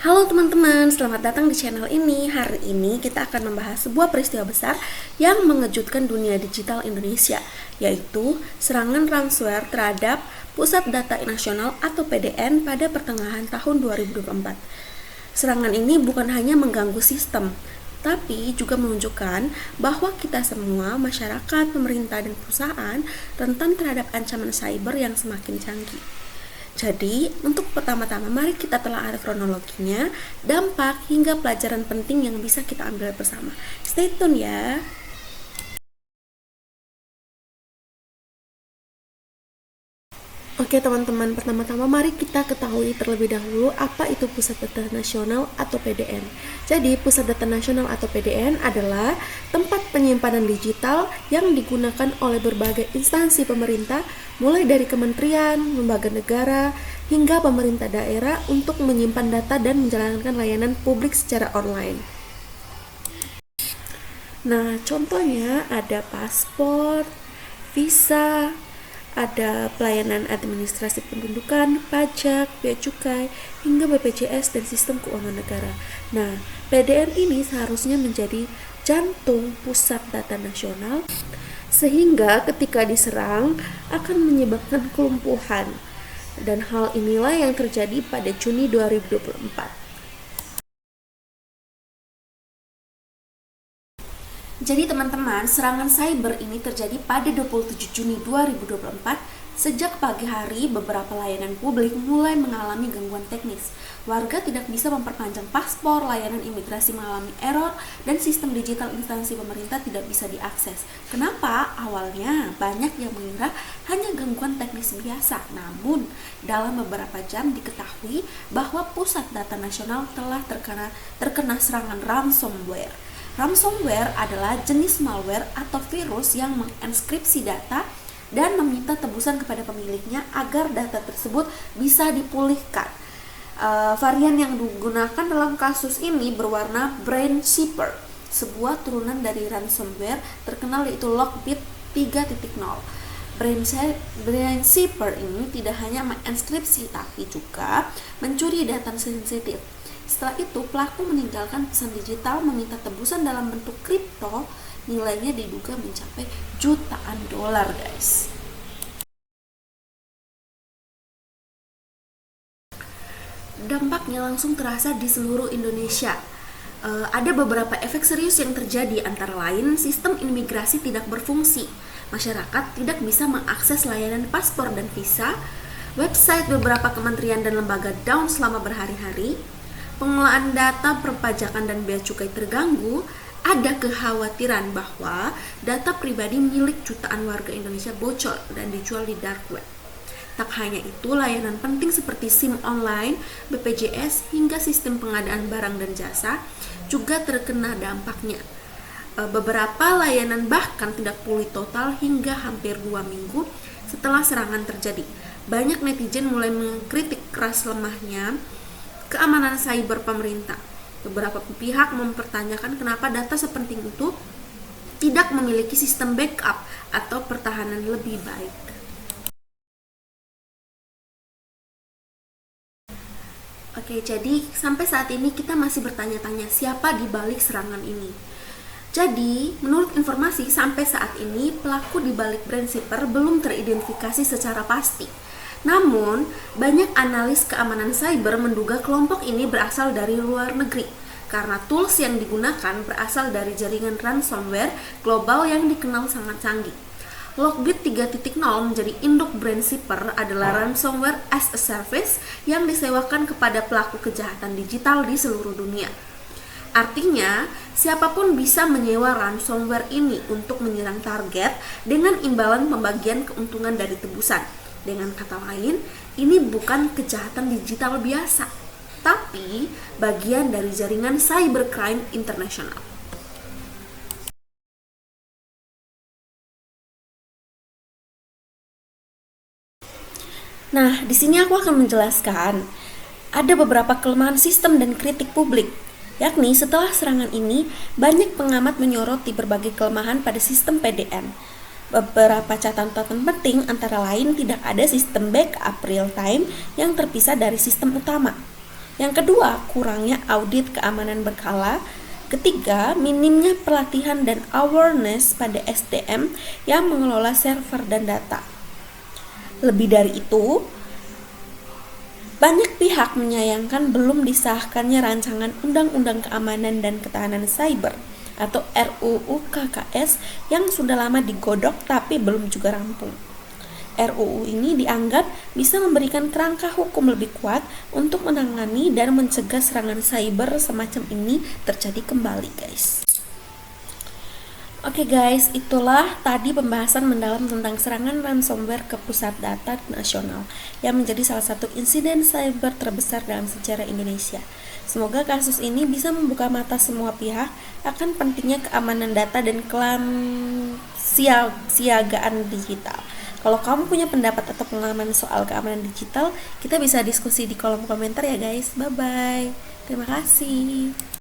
Halo teman-teman, selamat datang di channel ini. Hari ini kita akan membahas sebuah peristiwa besar yang mengejutkan dunia digital Indonesia, yaitu serangan ransomware terhadap Pusat Data Nasional atau PDN pada pertengahan tahun 2024. Serangan ini bukan hanya mengganggu sistem, tapi juga menunjukkan bahwa kita semua, masyarakat, pemerintah, dan perusahaan rentan terhadap ancaman cyber yang semakin canggih. Jadi, untuk pertama-tama mari kita telah kronologinya, dampak hingga pelajaran penting yang bisa kita ambil bersama. Stay tune ya. Oke teman-teman, pertama-tama mari kita ketahui terlebih dahulu apa itu Pusat Data Nasional atau PDN. Jadi, Pusat Data Nasional atau PDN adalah tempat penyimpanan digital yang digunakan oleh berbagai instansi pemerintah, mulai dari kementerian, lembaga negara, hingga pemerintah daerah untuk menyimpan data dan menjalankan layanan publik secara online. Nah, contohnya ada paspor, visa, ada pelayanan administrasi pendudukan, pajak, bea cukai, hingga BPJS dan sistem keuangan negara. Nah, PDN ini seharusnya menjadi jantung pusat data nasional, sehingga ketika diserang akan menyebabkan kelumpuhan. Dan hal inilah yang terjadi pada Juni 2024. Jadi teman-teman, serangan cyber ini terjadi pada 27 Juni 2024. Sejak pagi hari, beberapa layanan publik mulai mengalami gangguan teknis. Warga tidak bisa memperpanjang paspor, layanan imigrasi mengalami error, dan sistem digital instansi pemerintah tidak bisa diakses. Kenapa? Awalnya banyak yang mengira hanya gangguan teknis biasa. Namun, dalam beberapa jam diketahui bahwa Pusat Data Nasional telah terkena serangan ransomware. Ransomware adalah jenis malware atau virus yang menginskripsi data dan meminta tebusan kepada pemiliknya agar data tersebut bisa dipulihkan. Varian yang digunakan dalam kasus ini berwarna BrainSeeper, sebuah turunan dari ransomware terkenal yaitu Lockbit 3.0. BrainSeeper ini tidak hanya menginskripsi tapi juga mencuri data sensitif. Setelah itu, pelaku meninggalkan pesan digital meminta tebusan dalam bentuk kripto, nilainya diduga mencapai jutaan dolar, guys. Dampaknya langsung terasa di seluruh Indonesia. Ada beberapa efek serius yang terjadi, antara lain sistem imigrasi tidak berfungsi, masyarakat tidak bisa mengakses layanan paspor dan visa, website beberapa kementerian dan lembaga down selama berhari-hari, pengelolaan data perpajakan dan bea cukai terganggu, ada kekhawatiran bahwa data pribadi milik jutaan warga Indonesia bocor dan dijual di dark web. Tak hanya itu, layanan penting seperti SIM online, BPJS, hingga sistem pengadaan barang dan jasa juga terkena dampaknya. Beberapa layanan bahkan tidak pulih total hingga hampir 2 minggu setelah serangan terjadi. Banyak netizen mulai mengkritik keras lemahnya keamanan cyber pemerintah. Beberapa pihak mempertanyakan kenapa data sepenting itu tidak memiliki sistem backup atau pertahanan lebih baik. Oke, jadi sampai saat ini kita masih bertanya-tanya siapa di balik serangan ini. Jadi, menurut informasi sampai saat ini pelaku di balik BrainSeeper belum teridentifikasi secara pasti. Namun, banyak analis keamanan cyber menduga kelompok ini berasal dari luar negeri karena tools yang digunakan berasal dari jaringan ransomware global yang dikenal sangat canggih. Lockbit 3.0 menjadi induk BrainSeeper adalah ransomware as a service yang disewakan kepada pelaku kejahatan digital di seluruh dunia. Artinya, siapapun bisa menyewa ransomware ini untuk menyerang target dengan imbalan pembagian keuntungan dari tebusan. Dengan kata lain, ini bukan kejahatan digital biasa, tapi bagian dari jaringan cybercrime internasional. Nah, di sini aku akan menjelaskan ada beberapa kelemahan sistem dan kritik publik. Yakni setelah serangan ini, banyak pengamat menyoroti berbagai kelemahan pada sistem PDN. Beberapa catatan penting antara lain tidak ada sistem backup real time yang terpisah dari sistem utama. Yang kedua, kurangnya audit keamanan berkala. Ketiga, minimnya pelatihan dan awareness pada SDM yang mengelola server dan data. Lebih dari itu, banyak pihak menyayangkan belum disahkannya rancangan Undang-Undang Keamanan dan Ketahanan Cyber atau RUU KKS yang sudah lama digodok tapi belum juga rampung. RUU ini dianggap bisa memberikan kerangka hukum lebih kuat untuk menangani dan mencegah serangan cyber semacam ini terjadi kembali, guys. Oke guys, itulah tadi pembahasan mendalam tentang serangan ransomware ke pusat data nasional yang menjadi salah satu insiden cyber terbesar dalam sejarah Indonesia. Semoga kasus ini bisa membuka mata semua pihak akan pentingnya keamanan data dan kesiagaan digital. Kalau kamu punya pendapat atau pengalaman soal keamanan digital, kita bisa diskusi di kolom komentar ya guys. Bye-bye. Terima kasih.